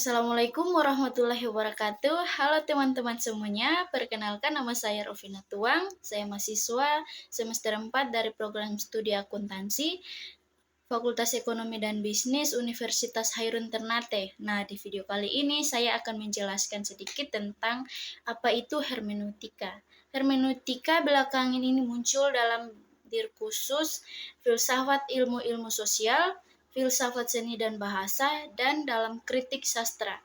Assalamualaikum warahmatullahi wabarakatuh. Halo teman-teman semuanya, perkenalkan nama saya Rovina Tuang. Saya mahasiswa semester 4 dari program studi akuntansi Fakultas Ekonomi dan Bisnis Universitas Hairun Ternate. Nah, di video kali ini saya akan menjelaskan sedikit tentang apa itu hermeneutika. Hermeneutika belakangan ini muncul dalam diskursus filsafat ilmu-ilmu sosial, filsafat seni dan bahasa, dan dalam kritik sastra.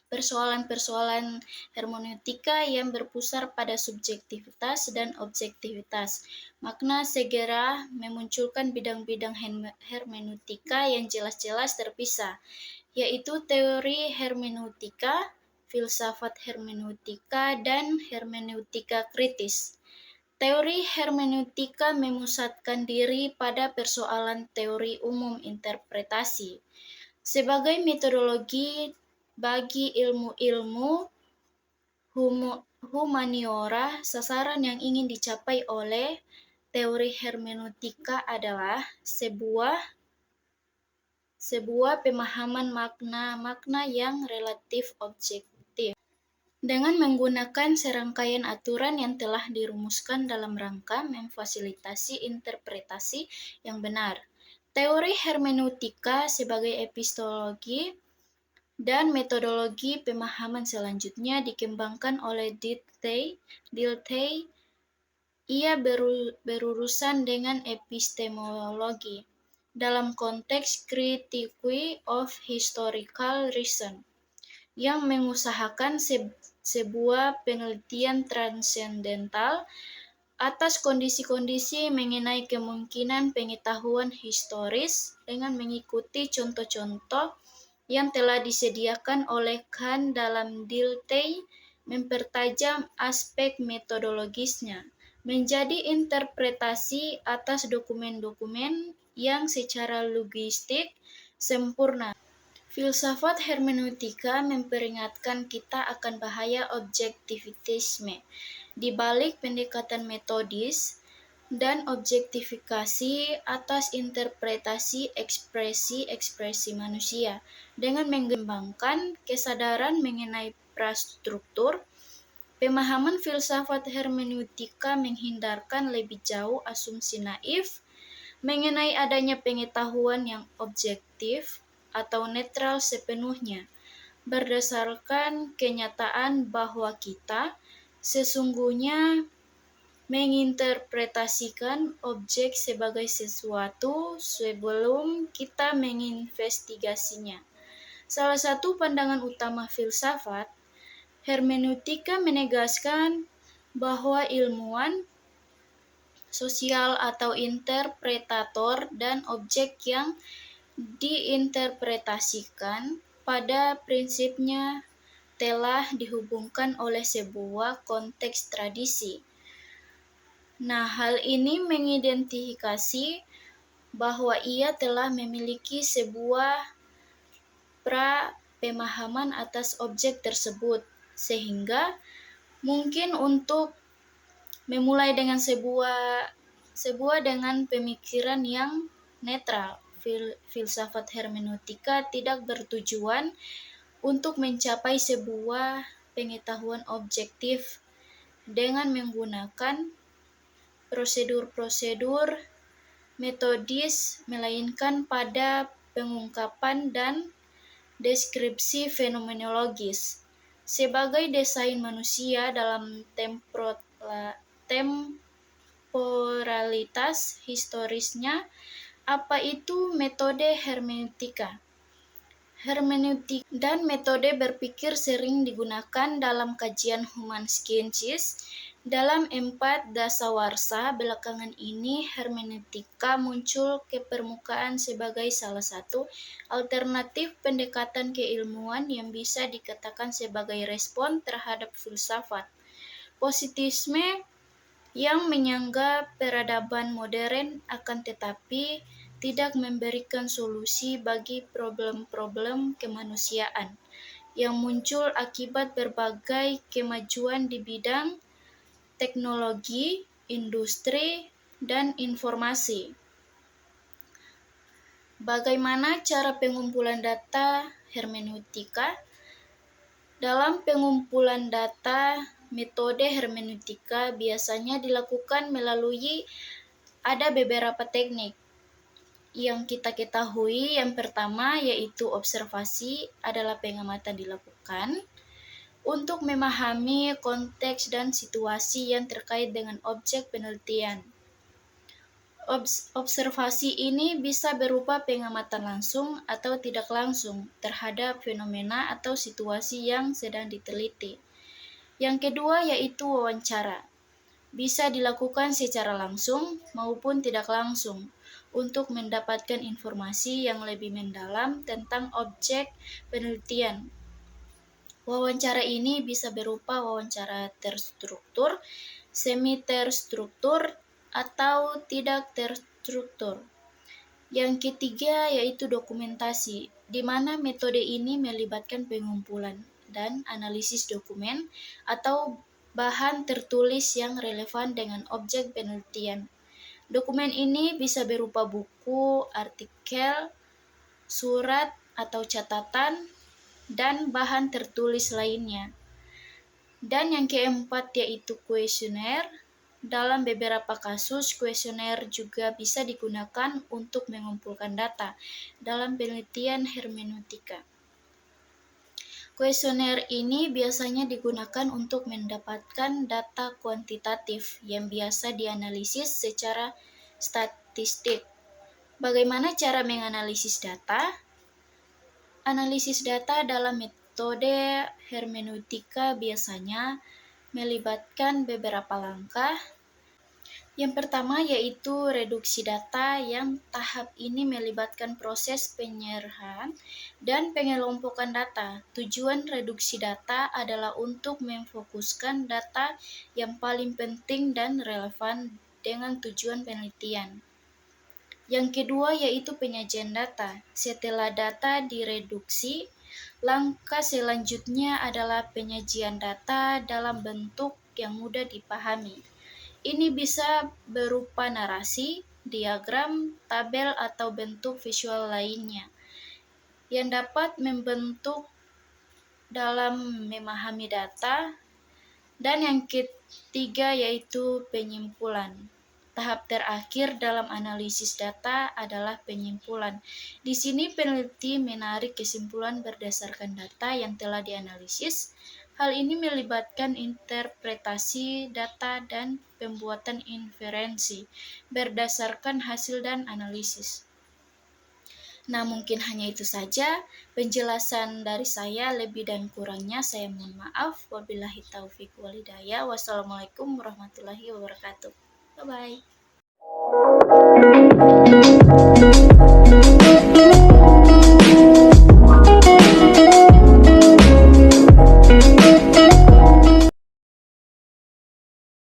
Persoalan-persoalan hermeneutika yang berpusat pada subjektivitas dan objektivitas. Makna segera memunculkan bidang-bidang hermeneutika yang jelas-jelas terpisah, yaitu teori hermeneutika, filsafat hermeneutika, dan hermeneutika kritis. Teori hermeneutika memusatkan diri pada persoalan teori umum interpretasi sebagai metodologi bagi ilmu-ilmu humaniora. Sasaran yang ingin dicapai oleh teori hermeneutika adalah sebuah pemahaman makna-makna yang relatif objektif dengan menggunakan serangkaian aturan yang telah dirumuskan dalam rangka memfasilitasi interpretasi yang benar. Teori hermeneutika sebagai epistemologi dan metodologi pemahaman selanjutnya dikembangkan oleh Dilthey. Ia berurusan dengan epistemologi dalam konteks critique of historical reason, yang mengusahakan sebuah penelitian transendental atas kondisi-kondisi mengenai kemungkinan pengetahuan historis dengan mengikuti contoh-contoh yang telah disediakan oleh Kant. Dalam Dilthey mempertajam aspek metodologisnya menjadi interpretasi atas dokumen-dokumen yang secara logistik sempurna. Filsafat hermeneutika memperingatkan kita akan bahaya objektivitisme di balik pendekatan metodis dan objektifikasi atas interpretasi ekspresi-ekspresi manusia dengan mengembangkan kesadaran mengenai prastruktur. Pemahaman filsafat hermeneutika menghindarkan lebih jauh asumsi naif mengenai adanya pengetahuan yang objektif atau netral sepenuhnya, berdasarkan kenyataan bahwa kita sesungguhnya menginterpretasikan objek sebagai sesuatu sebelum kita menginvestigasinya. Salah satu pandangan utama filsafat hermeneutika menegaskan bahwa ilmuwan sosial atau interpretator dan objek yang diinterpretasikan pada prinsipnya telah dihubungkan oleh sebuah konteks tradisi. Nah, hal ini mengidentifikasi bahwa ia telah memiliki sebuah pemahaman atas objek tersebut, sehingga mungkin untuk memulai dengan sebuah dengan pemikiran yang netral. Filsafat hermeneutika tidak bertujuan untuk mencapai sebuah pengetahuan objektif dengan menggunakan prosedur-prosedur metodis, melainkan pada pengungkapan dan deskripsi fenomenologis sebagai desain manusia dalam temporalitas historisnya. Apa itu metode hermeneutika? Hermeneutik dan metode berpikir sering digunakan dalam kajian human sciences. Dalam 4 dasawarsa belakangan ini, hermeneutika muncul ke permukaan sebagai salah satu alternatif pendekatan keilmuan yang bisa dikatakan sebagai respon terhadap filsafat positisme yang menyanggah peradaban modern, akan tetapi tidak memberikan solusi bagi problem-problem kemanusiaan yang muncul akibat berbagai kemajuan di bidang teknologi, industri, dan informasi. Bagaimana cara pengumpulan data hermeneutika? Dalam pengumpulan data, metode hermeneutika biasanya dilakukan melalui ada beberapa teknik yang kita ketahui. Yang pertama yaitu observasi adalah pengamatan dilakukan untuk memahami konteks dan situasi yang terkait dengan objek penelitian. Observasi ini bisa berupa pengamatan langsung atau tidak langsung terhadap fenomena atau situasi yang sedang diteliti. Yang kedua yaitu wawancara. Bisa dilakukan secara langsung maupun tidak langsung untuk mendapatkan informasi yang lebih mendalam tentang objek penelitian. Wawancara ini bisa berupa wawancara terstruktur, semi-terstruktur, atau tidak terstruktur. Yang ketiga yaitu dokumentasi, di mana metode ini melibatkan pengumpulan dan analisis dokumen atau bahan tertulis yang relevan dengan objek penelitian. Dokumen ini bisa berupa buku, artikel, surat, atau catatan, dan bahan tertulis lainnya. Dan yang keempat yaitu kuesioner. Dalam beberapa kasus, kuesioner juga bisa digunakan untuk mengumpulkan data dalam penelitian hermeneutika. Kuesioner ini biasanya digunakan untuk mendapatkan data kuantitatif yang biasa dianalisis secara statistik. Bagaimana cara menganalisis data? Analisis data dalam metode hermeneutika biasanya melibatkan beberapa langkah. Yang pertama yaitu reduksi data, yang tahap ini melibatkan proses penyerahan dan pengelompokan data. Tujuan reduksi data adalah untuk memfokuskan data yang paling penting dan relevan dengan tujuan penelitian. Yang kedua yaitu penyajian data. Setelah data direduksi, langkah selanjutnya adalah penyajian data dalam bentuk yang mudah dipahami. Ini bisa berupa narasi, diagram, tabel, atau bentuk visual lainnya yang dapat membentuk dalam memahami data. Dan yang ketiga yaitu penyimpulan. Tahap terakhir dalam analisis data adalah penyimpulan. Di sini peneliti menarik kesimpulan berdasarkan data yang telah dianalisis. Hal ini melibatkan interpretasi data dan pembuatan inferensi berdasarkan hasil dan analisis. Nah, mungkin hanya itu saja penjelasan dari saya. Lebih dan kurangnya saya mohon maaf. Wabillahi taufiq wal hidayah. Wassalamualaikum warahmatullahi wabarakatuh. Bye-bye.